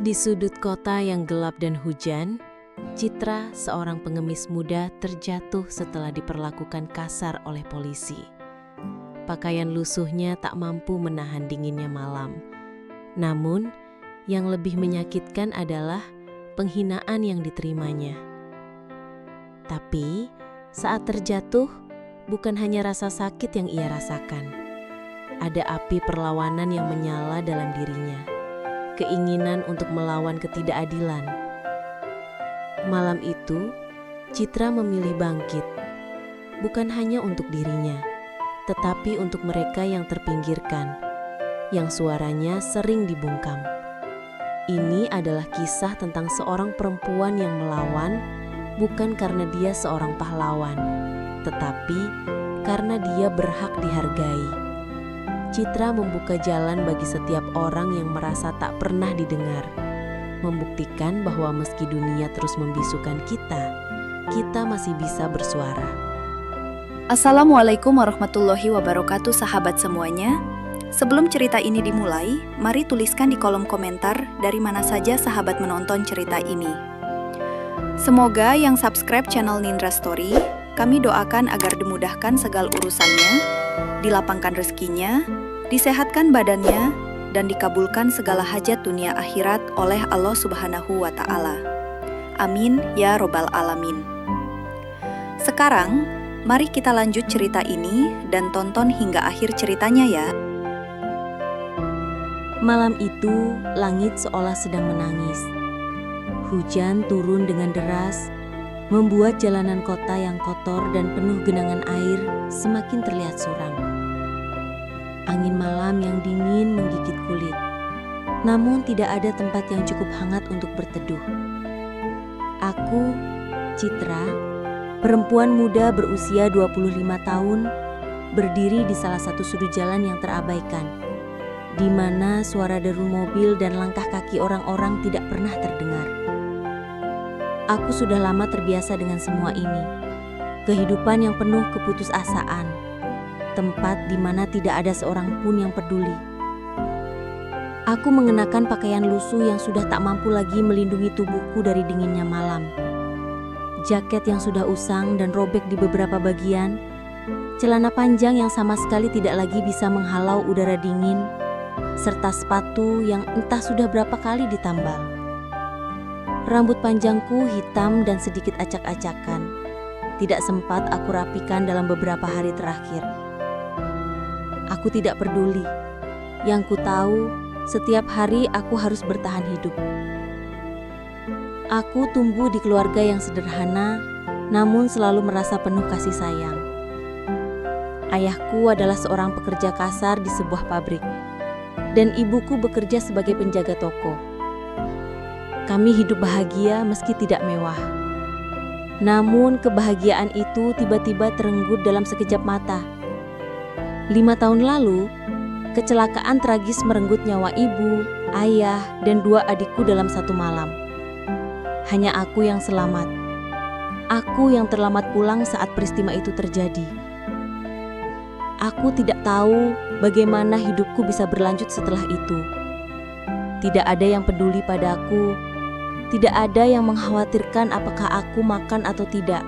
Di sudut kota yang gelap dan hujan, Citra, seorang pengemis muda, terjatuh setelah diperlakukan kasar oleh polisi. Pakaian lusuhnya tak mampu menahan dinginnya malam. Namun, yang lebih menyakitkan adalah penghinaan yang diterimanya. Tapi, saat terjatuh, bukan hanya rasa sakit yang ia rasakan. Ada api perlawanan yang menyala dalam dirinya. Keinginan untuk melawan ketidakadilan. Malam itu, Citra memilih bangkit, bukan hanya untuk dirinya, tetapi untuk mereka yang terpinggirkan, yang suaranya sering dibungkam. Ini adalah kisah tentang seorang perempuan yang melawan, bukan karena dia seorang pahlawan, tetapi karena dia berhak dihargai. Citra membuka jalan bagi setiap orang yang merasa tak pernah didengar, membuktikan bahwa meski dunia terus membisukan kita masih bisa bersuara. Assalamualaikum warahmatullahi wabarakatuh sahabat semuanya. Sebelum cerita ini dimulai, mari tuliskan di kolom komentar dari mana saja sahabat menonton cerita ini. Semoga yang subscribe channel Nindra Story, kami doakan agar dimudahkan segala urusannya, dilapangkan rezekinya, disehatkan badannya, dan dikabulkan segala hajat dunia akhirat oleh Allah Subhanahu wa Ta'ala. Amin ya Robbal Alamin. Sekarang, mari kita lanjut cerita ini dan tonton hingga akhir ceritanya ya. Malam itu, langit seolah sedang menangis. Hujan turun dengan deras, membuat jalanan kota yang kotor dan penuh genangan air semakin terlihat suram. Angin malam yang dingin menggigit kulit, namun tidak ada tempat yang cukup hangat untuk berteduh. Aku, Citra, perempuan muda berusia 25 tahun, berdiri di salah satu sudut jalan yang terabaikan, di mana suara deru mobil dan langkah kaki orang-orang tidak pernah terdengar. Aku sudah lama terbiasa dengan semua ini, kehidupan yang penuh keputusasaan, tempat di mana tidak ada seorang pun yang peduli. Aku mengenakan pakaian lusuh yang sudah tak mampu lagi melindungi tubuhku dari dinginnya malam. Jaket yang sudah usang dan robek di beberapa bagian, celana panjang yang sama sekali tidak lagi bisa menghalau udara dingin, serta sepatu yang entah sudah berapa kali ditambal. Rambut panjangku hitam dan sedikit acak-acakan. Tidak sempat aku rapikan dalam beberapa hari terakhir. Aku tidak peduli. Yang ku tahu, setiap hari aku harus bertahan hidup. Aku tumbuh di keluarga yang sederhana, namun selalu merasa penuh kasih sayang. Ayahku adalah seorang pekerja kasar di sebuah pabrik, dan ibuku bekerja sebagai penjaga toko. Kami hidup bahagia meski tidak mewah. Namun kebahagiaan itu tiba-tiba terenggut dalam sekejap mata. 5 tahun lalu, kecelakaan tragis merenggut nyawa ibu, ayah, dan 2 adikku dalam satu malam. Hanya aku yang selamat. Aku yang terlambat pulang saat peristiwa itu terjadi. Aku tidak tahu bagaimana hidupku bisa berlanjut setelah itu. Tidak ada yang peduli padaku. Tidak ada yang mengkhawatirkan apakah aku makan atau tidak.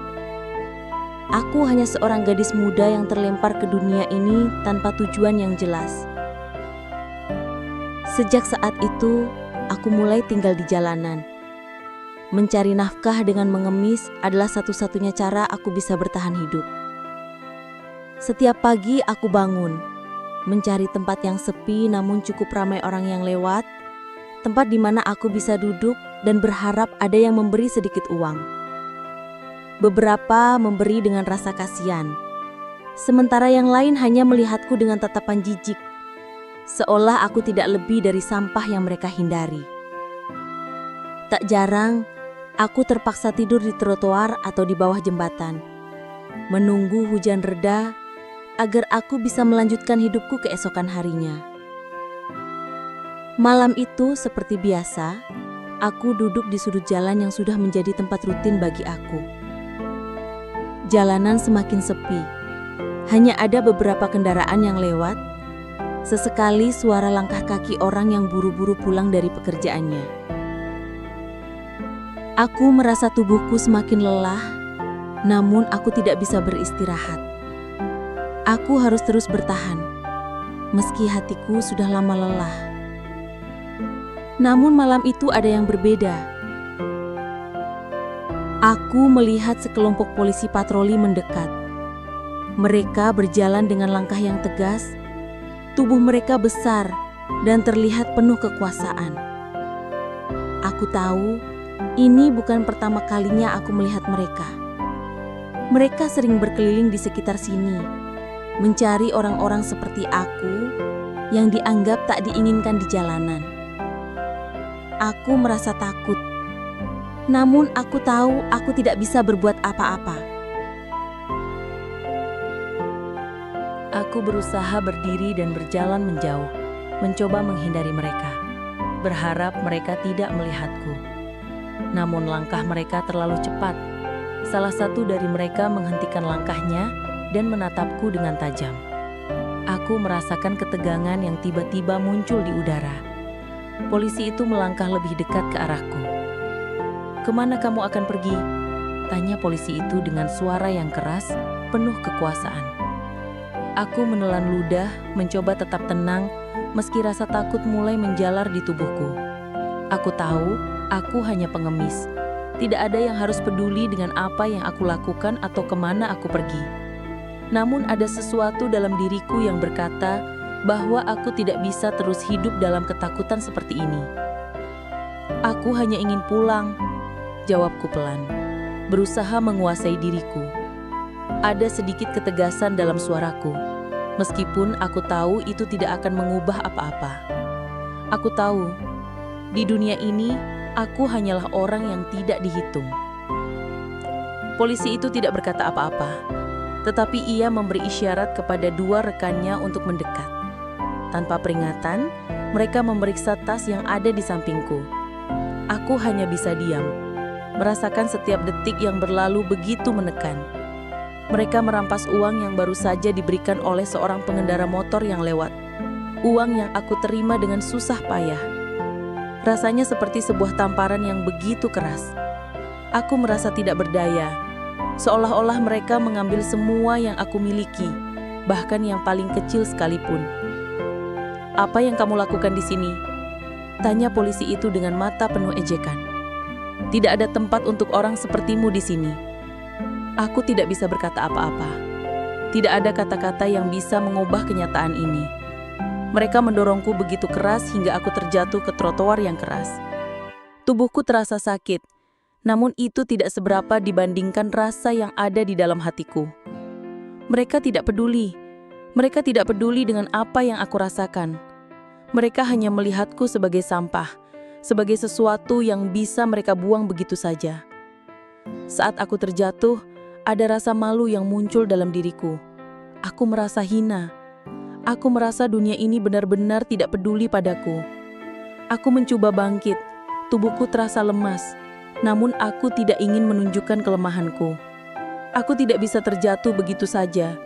Aku hanya seorang gadis muda yang terlempar ke dunia ini tanpa tujuan yang jelas. Sejak saat itu, aku mulai tinggal di jalanan. Mencari nafkah dengan mengemis adalah satu-satunya cara aku bisa bertahan hidup. Setiap pagi aku bangun, mencari tempat yang sepi namun cukup ramai orang yang lewat, tempat di mana aku bisa duduk dan berharap ada yang memberi sedikit uang. Beberapa memberi dengan rasa kasihan, sementara yang lain hanya melihatku dengan tatapan jijik, seolah aku tidak lebih dari sampah yang mereka hindari. Tak jarang, aku terpaksa tidur di trotoar atau di bawah jembatan, menunggu hujan reda agar aku bisa melanjutkan hidupku keesokan harinya. Malam itu seperti biasa, aku duduk di sudut jalan yang sudah menjadi tempat rutin bagi aku. Jalanan semakin sepi, hanya ada beberapa kendaraan yang lewat. Sesekali suara langkah kaki orang yang buru-buru pulang dari pekerjaannya. Aku merasa tubuhku semakin lelah, namun aku tidak bisa beristirahat. Aku harus terus bertahan, meski hatiku sudah lama lelah. Namun malam itu ada yang berbeda. Aku melihat sekelompok polisi patroli mendekat. Mereka berjalan dengan langkah yang tegas, tubuh mereka besar dan terlihat penuh kekuasaan. Aku tahu ini bukan pertama kalinya aku melihat mereka. Mereka sering berkeliling di sekitar sini, mencari orang-orang seperti aku yang dianggap tak diinginkan di jalanan. Aku merasa takut, namun aku tahu aku tidak bisa berbuat apa-apa. Aku berusaha berdiri dan berjalan menjauh, mencoba menghindari mereka, berharap mereka tidak melihatku. Namun langkah mereka terlalu cepat. Salah satu dari mereka menghentikan langkahnya dan menatapku dengan tajam. Aku merasakan ketegangan yang tiba-tiba muncul di udara. Polisi itu melangkah lebih dekat ke arahku. "Kemana kamu akan pergi?" tanya polisi itu dengan suara yang keras, penuh kekuasaan. Aku menelan ludah, mencoba tetap tenang, meski rasa takut mulai menjalar di tubuhku. Aku tahu, aku hanya pengemis. Tidak ada yang harus peduli dengan apa yang aku lakukan atau kemana aku pergi. Namun ada sesuatu dalam diriku yang berkata bahwa aku tidak bisa terus hidup dalam ketakutan seperti ini. "Aku hanya ingin pulang," jawabku pelan, berusaha menguasai diriku. Ada sedikit ketegasan dalam suaraku, meskipun aku tahu itu tidak akan mengubah apa-apa. Aku tahu, di dunia ini, aku hanyalah orang yang tidak dihitung. Polisi itu tidak berkata apa-apa, tetapi ia memberi isyarat kepada dua rekannya untuk mendekat. Tanpa peringatan, mereka memeriksa tas yang ada di sampingku. Aku hanya bisa diam, merasakan setiap detik yang berlalu begitu menekan. Mereka merampas uang yang baru saja diberikan oleh seorang pengendara motor yang lewat. Uang yang aku terima dengan susah payah. Rasanya seperti sebuah tamparan yang begitu keras. Aku merasa tidak berdaya, seolah-olah mereka mengambil semua yang aku miliki, bahkan yang paling kecil sekalipun. "Apa yang kamu lakukan di sini?" tanya polisi itu dengan mata penuh ejekan. "Tidak ada tempat untuk orang sepertimu di sini." Aku tidak bisa berkata apa-apa. Tidak ada kata-kata yang bisa mengubah kenyataan ini. Mereka mendorongku begitu keras hingga aku terjatuh ke trotoar yang keras. Tubuhku terasa sakit, namun itu tidak seberapa dibandingkan rasa yang ada di dalam hatiku. Mereka tidak peduli. Mereka tidak peduli dengan apa yang aku rasakan. Mereka hanya melihatku sebagai sampah, sebagai sesuatu yang bisa mereka buang begitu saja. Saat aku terjatuh, ada rasa malu yang muncul dalam diriku. Aku merasa hina. Aku merasa dunia ini benar-benar tidak peduli padaku. Aku mencoba bangkit, tubuhku terasa lemas, namun aku tidak ingin menunjukkan kelemahanku. Aku tidak bisa terjatuh begitu saja.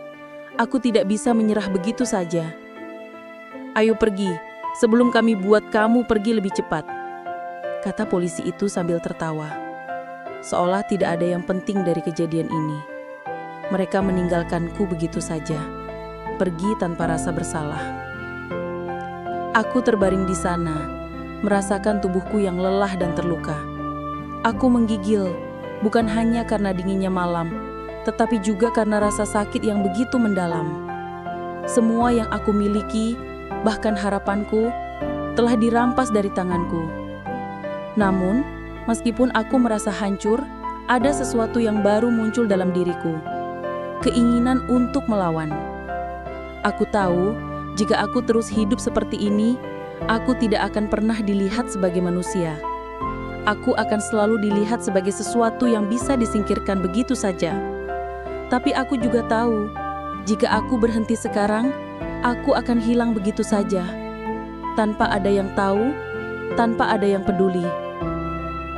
Aku tidak bisa menyerah begitu saja. "Ayo pergi, sebelum kami buat kamu pergi lebih cepat," kata polisi itu sambil tertawa. Seolah tidak ada yang penting dari kejadian ini. Mereka meninggalkanku begitu saja. Pergi tanpa rasa bersalah. Aku terbaring di sana, merasakan tubuhku yang lelah dan terluka. Aku menggigil, bukan hanya karena dinginnya malam, tetapi juga karena rasa sakit yang begitu mendalam. Semua yang aku miliki, bahkan harapanku, telah dirampas dari tanganku. Namun, meskipun aku merasa hancur, ada sesuatu yang baru muncul dalam diriku. Keinginan untuk melawan. Aku tahu, jika aku terus hidup seperti ini, aku tidak akan pernah dilihat sebagai manusia. Aku akan selalu dilihat sebagai sesuatu yang bisa disingkirkan begitu saja. Tapi aku juga tahu, jika aku berhenti sekarang, aku akan hilang begitu saja. Tanpa ada yang tahu, tanpa ada yang peduli.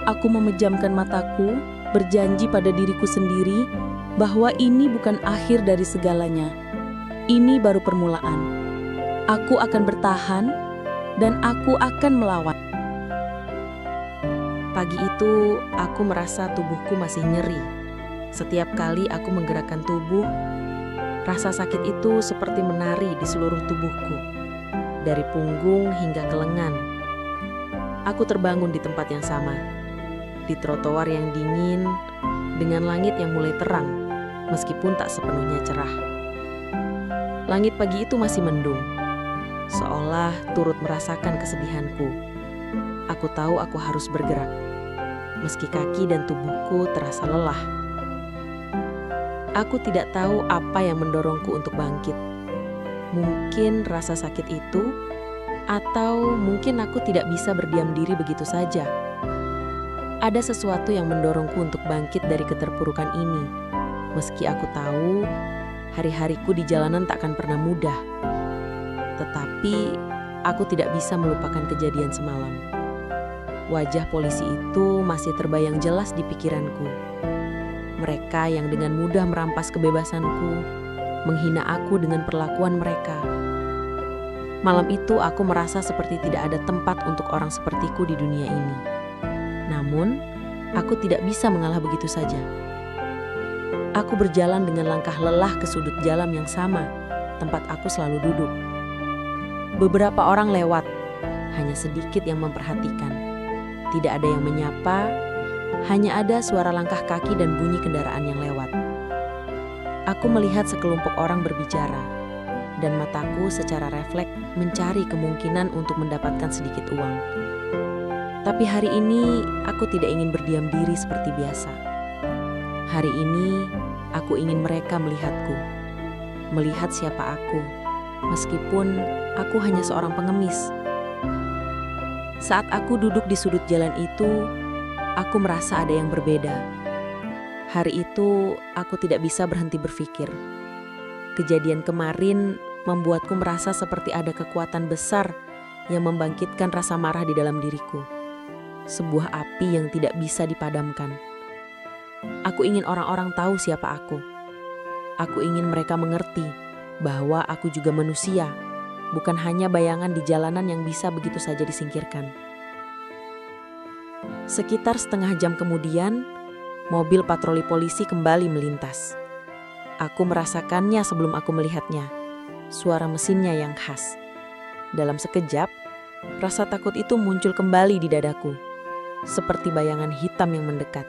Aku memejamkan mataku, berjanji pada diriku sendiri bahwa ini bukan akhir dari segalanya. Ini baru permulaan. Aku akan bertahan dan aku akan melawan. Pagi itu, aku merasa tubuhku masih nyeri. Setiap kali aku menggerakkan tubuh, rasa sakit itu seperti menari di seluruh tubuhku, dari punggung hingga ke lengan. Aku terbangun di tempat yang sama, di trotoar yang dingin, dengan langit yang mulai terang, meskipun tak sepenuhnya cerah. Langit pagi itu masih mendung, seolah turut merasakan kesedihanku. Aku tahu aku harus bergerak, meski kaki dan tubuhku terasa lelah. Aku tidak tahu apa yang mendorongku untuk bangkit. Mungkin rasa sakit itu, atau mungkin aku tidak bisa berdiam diri begitu saja. Ada sesuatu yang mendorongku untuk bangkit dari keterpurukan ini, meski aku tahu hari-hariku di jalanan tak akan pernah mudah. Tetapi aku tidak bisa melupakan kejadian semalam. Wajah polisi itu masih terbayang jelas di pikiranku. Mereka yang dengan mudah merampas kebebasanku, menghina aku dengan perlakuan mereka. Malam itu aku merasa seperti tidak ada tempat untuk orang sepertiku di dunia ini. Namun, aku tidak bisa mengalah begitu saja. Aku berjalan dengan langkah lelah ke sudut jalan yang sama, tempat aku selalu duduk. Beberapa orang lewat, hanya sedikit yang memperhatikan. Tidak ada yang menyapa, hanya ada suara langkah kaki dan bunyi kendaraan yang lewat. Aku melihat sekelompok orang berbicara, dan mataku secara refleks mencari kemungkinan untuk mendapatkan sedikit uang. Tapi hari ini aku tidak ingin berdiam diri seperti biasa. Hari ini aku ingin mereka melihatku, melihat siapa aku, meskipun aku hanya seorang pengemis. Saat aku duduk di sudut jalan itu, aku merasa ada yang berbeda. Hari itu, aku tidak bisa berhenti berpikir. Kejadian kemarin membuatku merasa seperti ada kekuatan besar yang membangkitkan rasa marah di dalam diriku. Sebuah api yang tidak bisa dipadamkan. Aku ingin orang-orang tahu siapa aku. Aku ingin mereka mengerti bahwa aku juga manusia, bukan hanya bayangan di jalanan yang bisa begitu saja disingkirkan. Sekitar setengah jam kemudian, mobil patroli polisi kembali melintas. Aku merasakannya sebelum aku melihatnya, suara mesinnya yang khas. Dalam sekejap, rasa takut itu muncul kembali di dadaku, seperti bayangan hitam yang mendekat.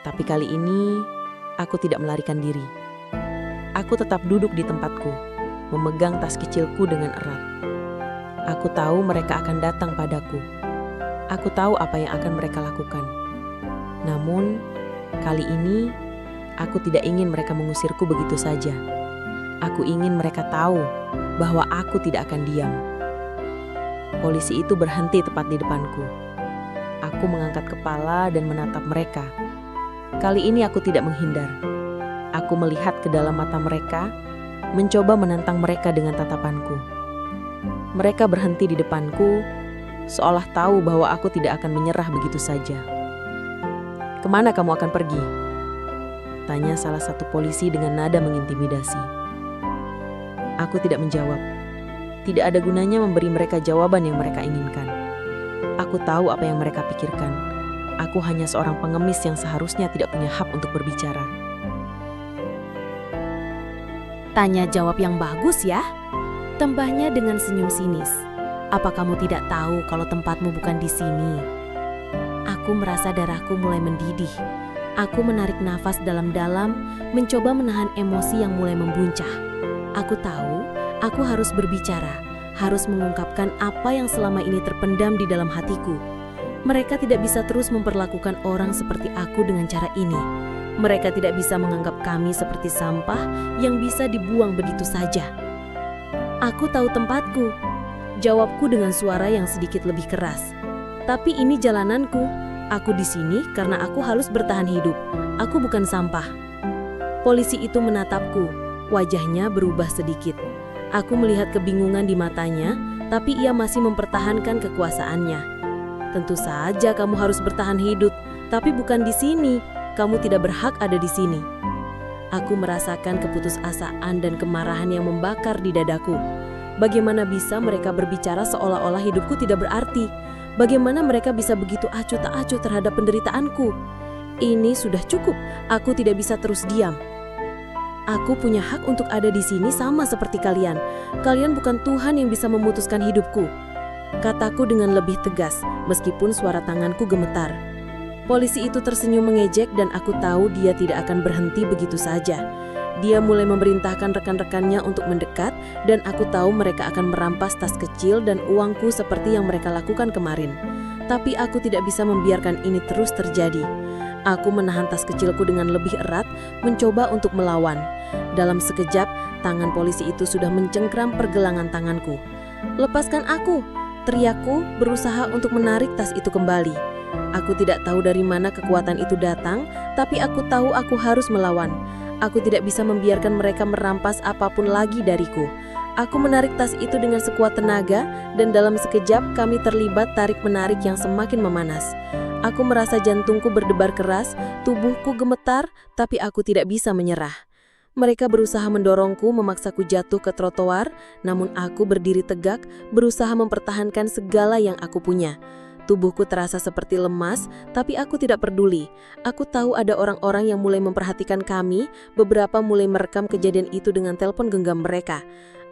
Tapi kali ini, aku tidak melarikan diri. Aku tetap duduk di tempatku, memegang tas kecilku dengan erat. Aku tahu mereka akan datang padaku. Aku tahu apa yang akan mereka lakukan. Namun, kali ini aku tidak ingin mereka mengusirku begitu saja. Aku ingin mereka tahu bahwa aku tidak akan diam. Polisi itu berhenti tepat di depanku. Aku mengangkat kepala dan menatap mereka. Kali ini aku tidak menghindar. Aku melihat ke dalam mata mereka, mencoba menantang mereka dengan tatapanku. Mereka berhenti di depanku, seolah tahu bahwa aku tidak akan menyerah begitu saja. "Kemana kamu akan pergi?" tanya salah satu polisi dengan nada mengintimidasi. Aku tidak menjawab. Tidak ada gunanya memberi mereka jawaban yang mereka inginkan. Aku tahu apa yang mereka pikirkan. Aku hanya seorang pengemis yang seharusnya tidak punya hak untuk berbicara. Tanya jawab yang bagus ya, tambahnya dengan senyum sinis. Apa kamu tidak tahu kalau tempatmu bukan di sini? Aku merasa darahku mulai mendidih. Aku menarik nafas dalam-dalam, mencoba menahan emosi yang mulai membuncah. Aku tahu, aku harus berbicara, harus mengungkapkan apa yang selama ini terpendam di dalam hatiku. Mereka tidak bisa terus memperlakukan orang seperti aku dengan cara ini. Mereka tidak bisa menganggap kami seperti sampah yang bisa dibuang begitu saja. Aku tahu tempatku, jawabku dengan suara yang sedikit lebih keras. Tapi ini jalananku. Aku di sini karena aku harus bertahan hidup. Aku bukan sampah. Polisi itu menatapku. Wajahnya berubah sedikit. Aku melihat kebingungan di matanya, tapi ia masih mempertahankan kekuasaannya. Tentu saja kamu harus bertahan hidup, tapi bukan di sini. Kamu tidak berhak ada di sini. Aku merasakan keputusasaan dan kemarahan yang membakar di dadaku. Bagaimana bisa mereka berbicara seolah-olah hidupku tidak berarti? Bagaimana mereka bisa begitu acuh tak acuh terhadap penderitaanku? Ini sudah cukup, aku tidak bisa terus diam. Aku punya hak untuk ada di sini sama seperti kalian. Kalian bukan Tuhan yang bisa memutuskan hidupku. Kataku dengan lebih tegas, meskipun suara tanganku gemetar. Polisi itu tersenyum mengejek dan aku tahu dia tidak akan berhenti begitu saja. Dia mulai memerintahkan rekan-rekannya untuk mendekat dan aku tahu mereka akan merampas tas kecil dan uangku seperti yang mereka lakukan kemarin. Tapi aku tidak bisa membiarkan ini terus terjadi. Aku menahan tas kecilku dengan lebih erat, mencoba untuk melawan. Dalam sekejap, tangan polisi itu sudah mencengkram pergelangan tanganku. "Lepaskan aku!" teriakku, berusaha untuk menarik tas itu kembali. Aku tidak tahu dari mana kekuatan itu datang, tapi aku tahu aku harus melawan. Aku tidak bisa membiarkan mereka merampas apapun lagi dariku. Aku menarik tas itu dengan sekuat tenaga, dan dalam sekejap kami terlibat tarik-menarik yang semakin memanas. Aku merasa jantungku berdebar keras, tubuhku gemetar, tapi aku tidak bisa menyerah. Mereka berusaha mendorongku, memaksaku jatuh ke trotoar, namun aku berdiri tegak, berusaha mempertahankan segala yang aku punya. Tubuhku terasa seperti lemas, tapi aku tidak peduli. Aku tahu ada orang-orang yang mulai memperhatikan kami, beberapa mulai merekam kejadian itu dengan telepon genggam mereka.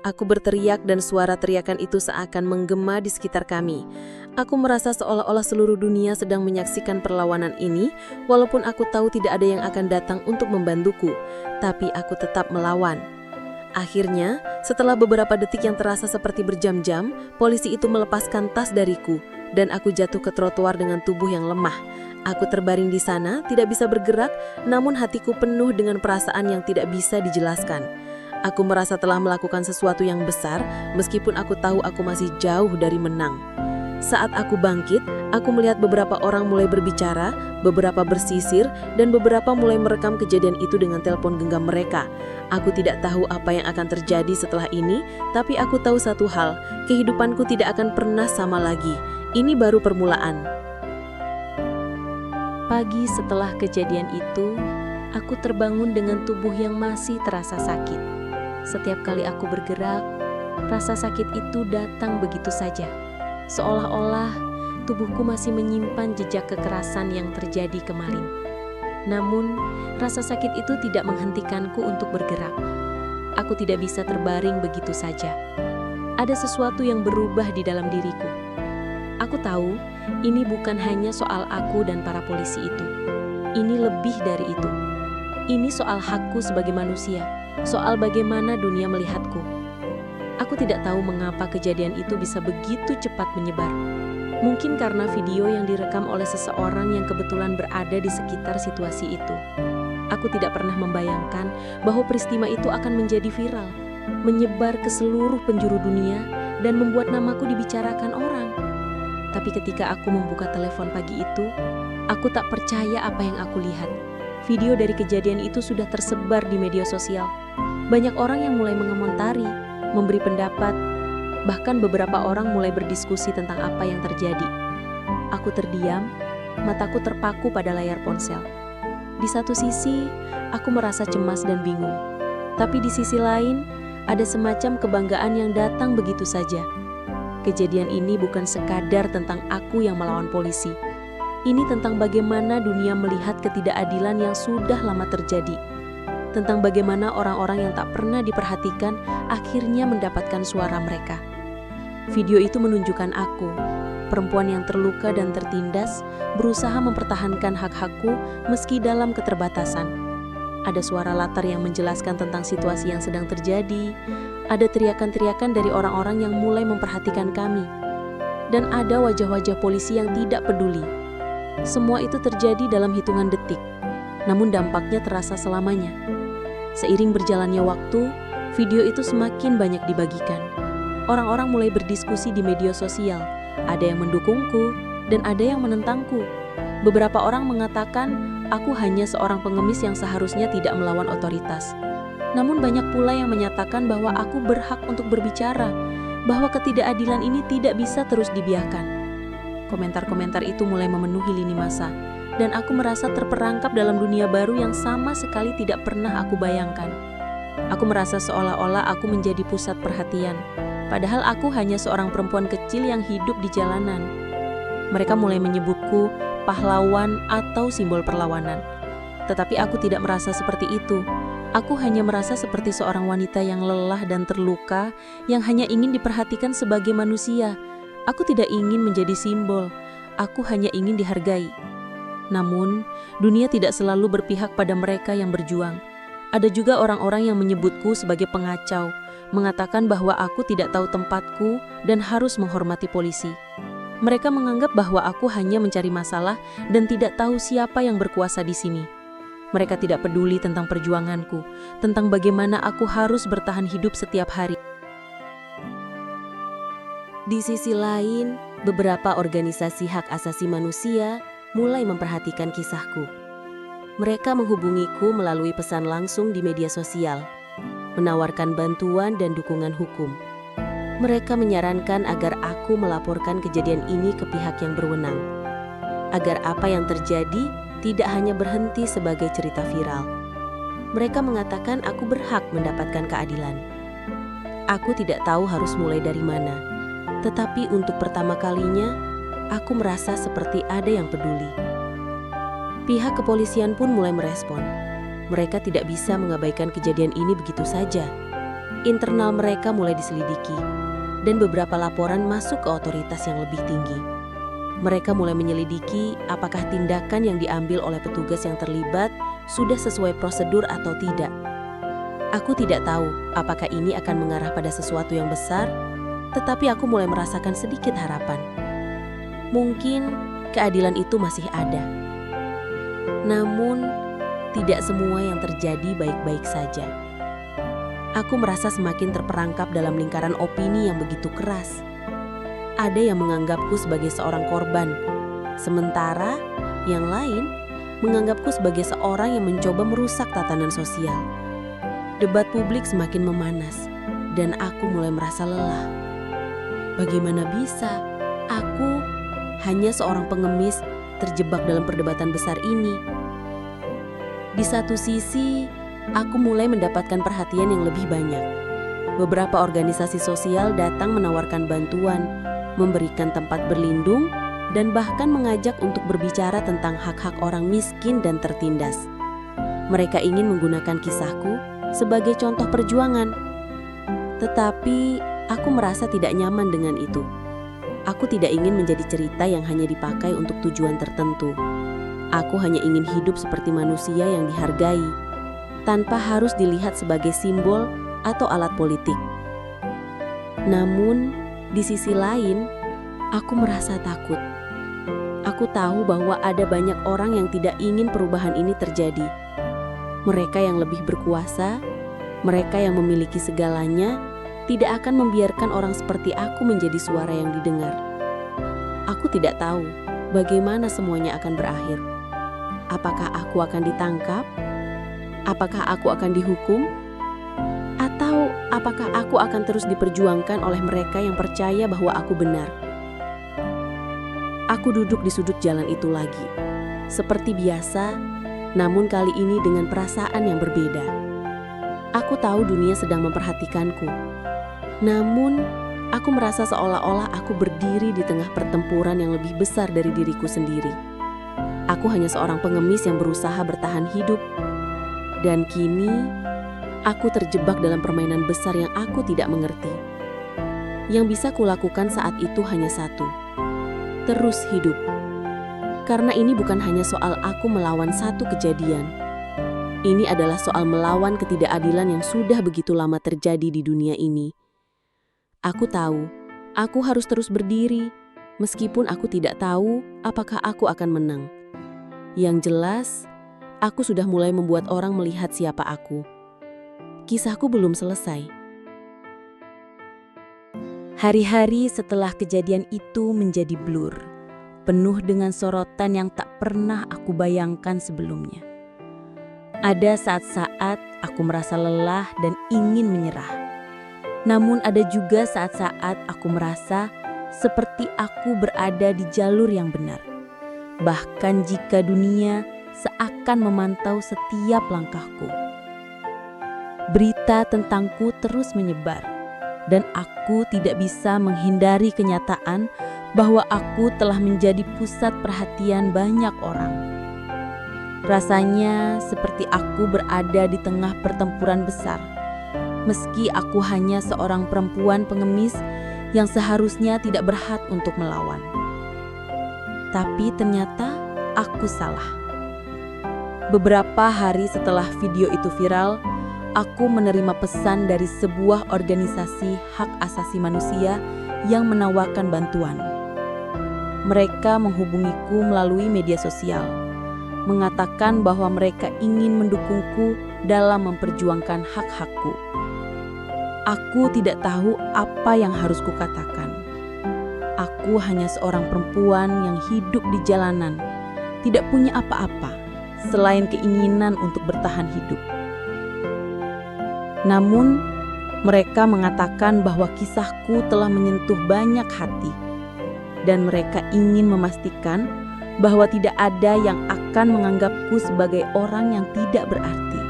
Aku berteriak dan suara teriakan itu seakan menggema di sekitar kami. Aku merasa seolah-olah seluruh dunia sedang menyaksikan perlawanan ini, walaupun aku tahu tidak ada yang akan datang untuk membantuku, tapi aku tetap melawan. Akhirnya, setelah beberapa detik yang terasa seperti berjam-jam, polisi itu melepaskan tas dariku, dan aku jatuh ke trotoar dengan tubuh yang lemah. Aku terbaring di sana, tidak bisa bergerak, namun hatiku penuh dengan perasaan yang tidak bisa dijelaskan. Aku merasa telah melakukan sesuatu yang besar, meskipun aku tahu aku masih jauh dari menang. Saat aku bangkit, aku melihat beberapa orang mulai berbicara, beberapa bersisir, dan beberapa mulai merekam kejadian itu dengan telepon genggam mereka. Aku tidak tahu apa yang akan terjadi setelah ini, tapi aku tahu satu hal, kehidupanku tidak akan pernah sama lagi. Ini baru permulaan. Pagi setelah kejadian itu, aku terbangun dengan tubuh yang masih terasa sakit. Setiap kali aku bergerak, rasa sakit itu datang begitu saja. Seolah-olah tubuhku masih menyimpan jejak kekerasan yang terjadi kemarin. Namun, rasa sakit itu tidak menghentikanku untuk bergerak. Aku tidak bisa terbaring begitu saja. Ada sesuatu yang berubah di dalam diriku. Aku tahu, ini bukan hanya soal aku dan para polisi itu. Ini lebih dari itu. Ini soal hakku sebagai manusia, soal bagaimana dunia melihatku. Aku tidak tahu mengapa kejadian itu bisa begitu cepat menyebar. Mungkin karena video yang direkam oleh seseorang yang kebetulan berada di sekitar situasi itu. Aku tidak pernah membayangkan bahwa peristiwa itu akan menjadi viral, menyebar ke seluruh penjuru dunia, dan membuat namaku dibicarakan orang. Tapi ketika aku membuka telepon pagi itu, aku tak percaya apa yang aku lihat. Video dari kejadian itu sudah tersebar di media sosial. Banyak orang yang mulai mengomentari, memberi pendapat, bahkan beberapa orang mulai berdiskusi tentang apa yang terjadi. Aku terdiam, mataku terpaku pada layar ponsel. Di satu sisi, aku merasa cemas dan bingung. Tapi di sisi lain, ada semacam kebanggaan yang datang begitu saja. Kejadian ini bukan sekadar tentang aku yang melawan polisi. Ini tentang bagaimana dunia melihat ketidakadilan yang sudah lama terjadi. Tentang bagaimana orang-orang yang tak pernah diperhatikan akhirnya mendapatkan suara mereka. Video itu menunjukkan aku, perempuan yang terluka dan tertindas, berusaha mempertahankan hak-hakku meski dalam keterbatasan. Ada suara latar yang menjelaskan tentang situasi yang sedang terjadi. Ada teriakan-teriakan dari orang-orang yang mulai memperhatikan kami. Dan ada wajah-wajah polisi yang tidak peduli. Semua itu terjadi dalam hitungan detik, namun dampaknya terasa selamanya. Seiring berjalannya waktu, video itu semakin banyak dibagikan. Orang-orang mulai berdiskusi di media sosial. Ada yang mendukungku dan ada yang menentangku. Beberapa orang mengatakan aku hanya seorang pengemis yang seharusnya tidak melawan otoritas. Namun banyak pula yang menyatakan bahwa aku berhak untuk berbicara, bahwa ketidakadilan ini tidak bisa terus dibiarkan. Komentar-komentar itu mulai memenuhi lini masa, dan aku merasa terperangkap dalam dunia baru yang sama sekali tidak pernah aku bayangkan. Aku merasa seolah-olah aku menjadi pusat perhatian, padahal aku hanya seorang perempuan kecil yang hidup di jalanan. Mereka mulai menyebutku pahlawan atau simbol perlawanan. Tetapi aku tidak merasa seperti itu. Aku hanya merasa seperti seorang wanita yang lelah dan terluka, yang hanya ingin diperhatikan sebagai manusia. Aku tidak ingin menjadi simbol. Aku hanya ingin dihargai. Namun, dunia tidak selalu berpihak pada mereka yang berjuang. Ada juga orang-orang yang menyebutku sebagai pengacau, mengatakan bahwa aku tidak tahu tempatku dan harus menghormati polisi. Mereka menganggap bahwa aku hanya mencari masalah dan tidak tahu siapa yang berkuasa di sini. Mereka tidak peduli tentang perjuanganku, tentang bagaimana aku harus bertahan hidup setiap hari. Di sisi lain, beberapa organisasi hak asasi manusia mulai memperhatikan kisahku. Mereka menghubungiku melalui pesan langsung di media sosial, menawarkan bantuan dan dukungan hukum. Mereka menyarankan agar aku melaporkan kejadian ini ke pihak yang berwenang, agar apa yang terjadi tidak hanya berhenti sebagai cerita viral. Mereka mengatakan aku berhak mendapatkan keadilan. Aku tidak tahu harus mulai dari mana, tetapi untuk pertama kalinya, aku merasa seperti ada yang peduli. Pihak kepolisian pun mulai merespon. Mereka tidak bisa mengabaikan kejadian ini begitu saja. Internal mereka mulai diselidiki, dan beberapa laporan masuk ke otoritas yang lebih tinggi. Mereka mulai menyelidiki apakah tindakan yang diambil oleh petugas yang terlibat sudah sesuai prosedur atau tidak. Aku tidak tahu apakah ini akan mengarah pada sesuatu yang besar, tetapi aku mulai merasakan sedikit harapan. Mungkin keadilan itu masih ada. Namun, tidak semua yang terjadi baik-baik saja. Aku merasa semakin terperangkap dalam lingkaran opini yang begitu keras. Ada yang menganggapku sebagai seorang korban, sementara yang lain menganggapku sebagai seorang yang mencoba merusak tatanan sosial. Debat publik semakin memanas, dan aku mulai merasa lelah. Bagaimana bisa aku, hanya seorang pengemis, terjebak dalam perdebatan besar ini? Di satu sisi, aku mulai mendapatkan perhatian yang lebih banyak. Beberapa organisasi sosial datang menawarkan bantuan, memberikan tempat berlindung, dan bahkan mengajak untuk berbicara tentang hak-hak orang miskin dan tertindas. Mereka ingin menggunakan kisahku sebagai contoh perjuangan. Tetapi, aku merasa tidak nyaman dengan itu. Aku tidak ingin menjadi cerita yang hanya dipakai untuk tujuan tertentu. Aku hanya ingin hidup seperti manusia yang dihargai, tanpa harus dilihat sebagai simbol atau alat politik. Namun, di sisi lain, aku merasa takut. Aku tahu bahwa ada banyak orang yang tidak ingin perubahan ini terjadi. Mereka yang lebih berkuasa, mereka yang memiliki segalanya, tidak akan membiarkan orang seperti aku menjadi suara yang didengar. Aku tidak tahu bagaimana semuanya akan berakhir. Apakah aku akan ditangkap? Apakah aku akan dihukum? Atau apakah aku akan terus diperjuangkan oleh mereka yang percaya bahwa aku benar? Aku duduk di sudut jalan itu lagi, seperti biasa, namun kali ini dengan perasaan yang berbeda. Aku tahu dunia sedang memperhatikanku, namun aku merasa seolah-olah aku berdiri di tengah pertempuran yang lebih besar dari diriku sendiri. Aku hanya seorang pengemis yang berusaha bertahan hidup, dan kini aku terjebak dalam permainan besar yang aku tidak mengerti. Yang bisa kulakukan saat itu hanya satu: terus hidup. Karena ini bukan hanya soal aku melawan satu kejadian. Ini adalah soal melawan ketidakadilan yang sudah begitu lama terjadi di dunia ini. Aku tahu, aku harus terus berdiri, meskipun aku tidak tahu apakah aku akan menang. Yang jelas, aku sudah mulai membuat orang melihat siapa aku. Kisahku belum selesai. Hari-hari setelah kejadian itu menjadi blur, penuh dengan sorotan yang tak pernah aku bayangkan sebelumnya. Ada saat-saat aku merasa lelah dan ingin menyerah. Namun ada juga saat-saat aku merasa seperti aku berada di jalur yang benar. Bahkan jika dunia seakan memantau setiap langkahku. Berita tentangku terus menyebar, dan aku tidak bisa menghindari kenyataan bahwa aku telah menjadi pusat perhatian banyak orang. Rasanya seperti aku berada di tengah pertempuran besar, meski aku hanya seorang perempuan pengemis yang seharusnya tidak berhak untuk melawan. Tapi ternyata aku salah. Beberapa hari setelah video itu viral, aku menerima pesan dari sebuah organisasi hak asasi manusia yang menawarkan bantuan. Mereka menghubungiku melalui media sosial, mengatakan bahwa mereka ingin mendukungku dalam memperjuangkan hak-hakku. Aku tidak tahu apa yang harus kukatakan. Aku hanya seorang perempuan yang hidup di jalanan, tidak punya apa-apa selain keinginan untuk bertahan hidup. Namun, mereka mengatakan bahwa kisahku telah menyentuh banyak hati, dan mereka ingin memastikan bahwa tidak ada yang akan menganggapku sebagai orang yang tidak berarti.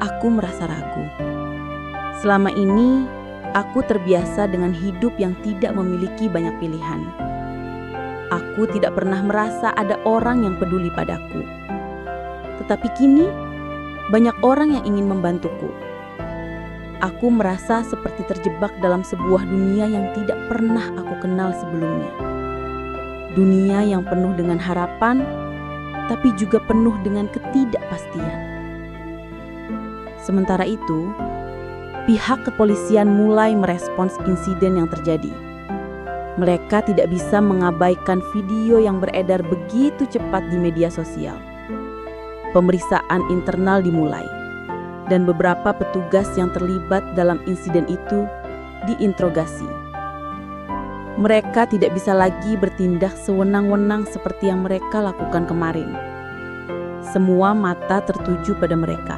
Aku merasa ragu. Selama ini, aku terbiasa dengan hidup yang tidak memiliki banyak pilihan. Aku tidak pernah merasa ada orang yang peduli padaku. Tetapi kini, banyak orang yang ingin membantuku. Aku merasa seperti terjebak dalam sebuah dunia yang tidak pernah aku kenal sebelumnya. Dunia yang penuh dengan harapan, tapi juga penuh dengan ketidakpastian. Sementara itu, pihak kepolisian mulai merespons insiden yang terjadi. Mereka tidak bisa mengabaikan video yang beredar begitu cepat di media sosial. Pemeriksaan internal dimulai, dan beberapa petugas yang terlibat dalam insiden itu diinterogasi. Mereka tidak bisa lagi bertindak sewenang-wenang seperti yang mereka lakukan kemarin. Semua mata tertuju pada mereka,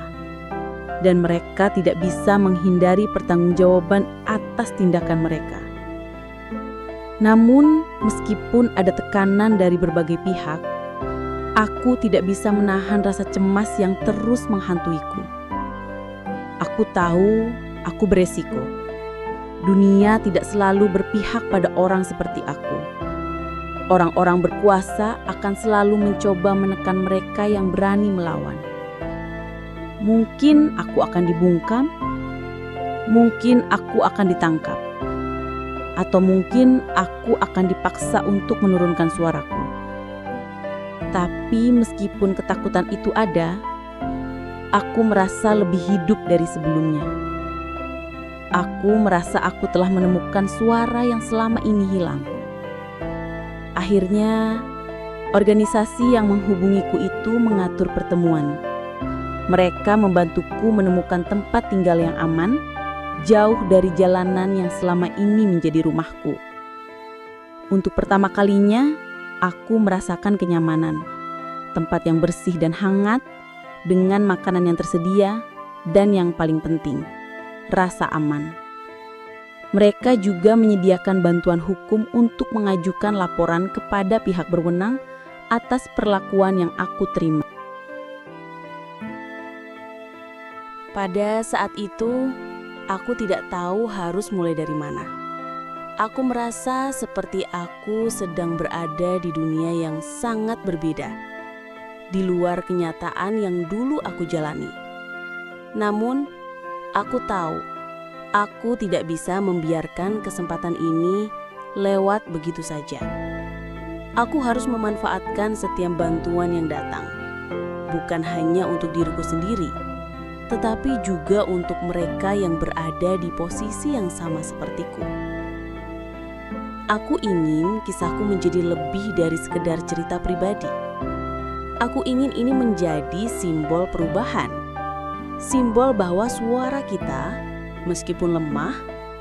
dan mereka tidak bisa menghindari pertanggungjawaban atas tindakan mereka. Namun, meskipun ada tekanan dari berbagai pihak, aku tidak bisa menahan rasa cemas yang terus menghantuiku. Aku tahu aku beresiko. Dunia tidak selalu berpihak pada orang seperti aku. Orang-orang berkuasa akan selalu mencoba menekan mereka yang berani melawan. Mungkin aku akan dibungkam, mungkin aku akan ditangkap, atau mungkin aku akan dipaksa untuk menurunkan suaraku. Tapi meskipun ketakutan itu ada, aku merasa lebih hidup dari sebelumnya. Aku merasa aku telah menemukan suara yang selama ini hilang. Akhirnya, organisasi yang menghubungiku itu mengatur pertemuan. Mereka membantuku menemukan tempat tinggal yang aman, jauh dari jalanan yang selama ini menjadi rumahku. Untuk pertama kalinya, aku merasakan kenyamanan, tempat yang bersih dan hangat, dengan makanan yang tersedia, dan yang paling penting, rasa aman. Mereka juga menyediakan bantuan hukum untuk mengajukan laporan kepada pihak berwenang atas perlakuan yang aku terima. Pada saat itu, aku tidak tahu harus mulai dari mana. Aku merasa seperti aku sedang berada di dunia yang sangat berbeda, di luar kenyataan yang dulu aku jalani. Namun, aku tahu, aku tidak bisa membiarkan kesempatan ini lewat begitu saja. Aku harus memanfaatkan setiap bantuan yang datang, bukan hanya untuk diriku sendiri, tetapi juga untuk mereka yang berada di posisi yang sama sepertiku. Aku ingin kisahku menjadi lebih dari sekedar cerita pribadi. Aku ingin ini menjadi simbol perubahan. Simbol bahwa suara kita, meskipun lemah,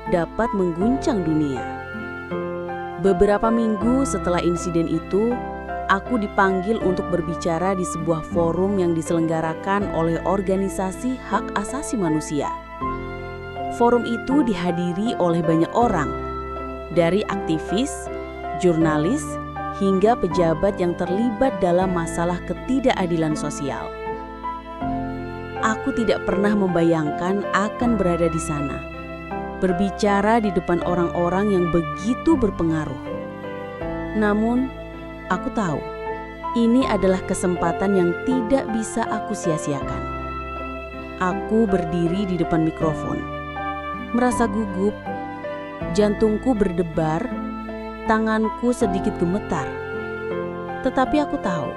dapat mengguncang dunia. Beberapa minggu setelah insiden itu, aku dipanggil untuk berbicara di sebuah forum yang diselenggarakan oleh organisasi hak asasi manusia. Forum itu dihadiri oleh banyak orang, dari aktivis, jurnalis, hingga pejabat yang terlibat dalam masalah ketidakadilan sosial. Aku tidak pernah membayangkan akan berada di sana, berbicara di depan orang-orang yang begitu berpengaruh, Namun, aku tahu ini adalah kesempatan yang tidak bisa aku sia-siakan. Aku berdiri di depan mikrofon, merasa gugup, jantungku berdebar, tanganku sedikit gemetar. Tetapi aku tahu,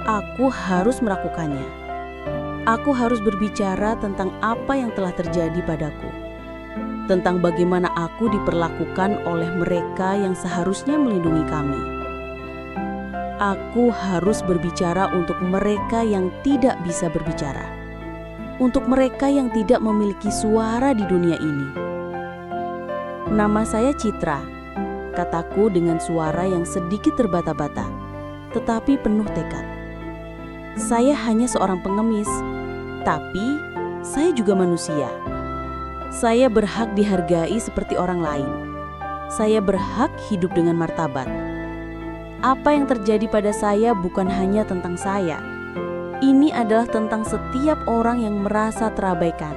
aku harus melakukannya. Aku harus berbicara tentang apa yang telah terjadi padaku, tentang bagaimana aku diperlakukan oleh mereka yang seharusnya melindungi kami. Aku harus berbicara untuk mereka yang tidak bisa berbicara, untuk mereka yang tidak memiliki suara di dunia ini. Nama saya Citra, kataku dengan suara yang sedikit terbata-bata, tetapi penuh tekad. Saya hanya seorang pengemis, tapi saya juga manusia. Saya berhak dihargai seperti orang lain. Saya berhak hidup dengan martabat. Apa yang terjadi pada saya bukan hanya tentang saya. Ini adalah tentang setiap orang yang merasa terabaikan,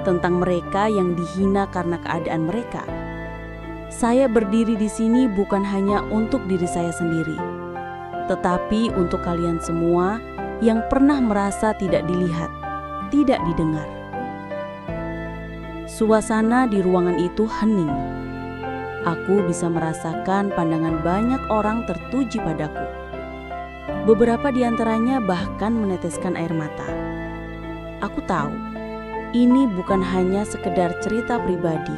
tentang mereka yang dihina karena keadaan mereka. Saya berdiri di sini bukan hanya untuk diri saya sendiri, tetapi untuk kalian semua yang pernah merasa tidak dilihat, tidak didengar. Suasana di ruangan itu hening. Aku bisa merasakan pandangan banyak orang tertuju padaku. Beberapa di antaranya bahkan meneteskan air mata. Aku tahu, ini bukan hanya sekedar cerita pribadi.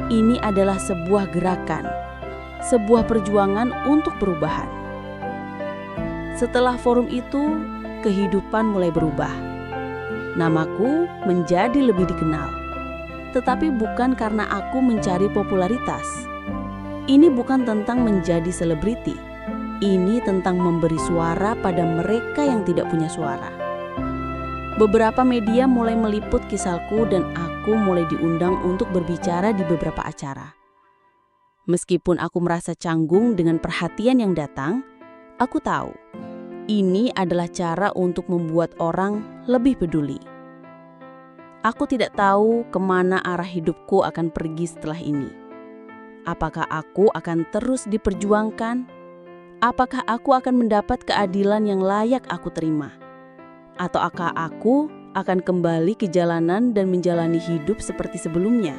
Ini adalah sebuah gerakan, sebuah perjuangan untuk perubahan. Setelah forum itu, kehidupan mulai berubah. Namaku menjadi lebih dikenal. Tetapi bukan karena aku mencari popularitas. Ini bukan tentang menjadi selebriti. Ini tentang memberi suara pada mereka yang tidak punya suara. Beberapa media mulai meliput kisahku dan aku mulai diundang untuk berbicara di beberapa acara. Meskipun aku merasa canggung dengan perhatian yang datang, aku tahu ini adalah cara untuk membuat orang lebih peduli. Aku tidak tahu kemana arah hidupku akan pergi setelah ini. Apakah aku akan terus diperjuangkan? Apakah aku akan mendapat keadilan yang layak aku terima? Atau aku akan kembali ke jalanan dan menjalani hidup seperti sebelumnya?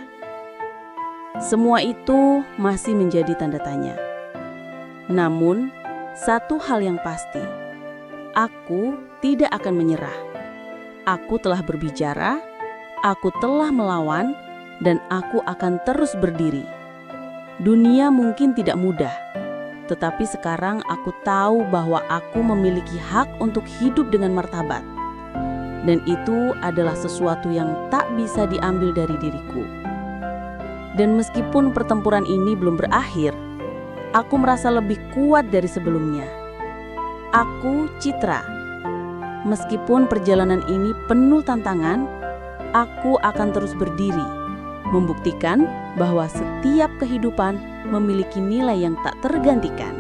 Semua itu masih menjadi tanda tanya. Namun, satu hal yang pasti, aku tidak akan menyerah. Aku telah berbicara, aku telah melawan, dan aku akan terus berdiri. Dunia mungkin tidak mudah, tetapi sekarang aku tahu bahwa aku memiliki hak untuk hidup dengan martabat. Dan itu adalah sesuatu yang tak bisa diambil dari diriku. Dan meskipun pertempuran ini belum berakhir, aku merasa lebih kuat dari sebelumnya. Aku Citra. Meskipun perjalanan ini penuh tantangan, aku akan terus berdiri, membuktikan bahwa setiap kehidupan memiliki nilai yang tak tergantikan.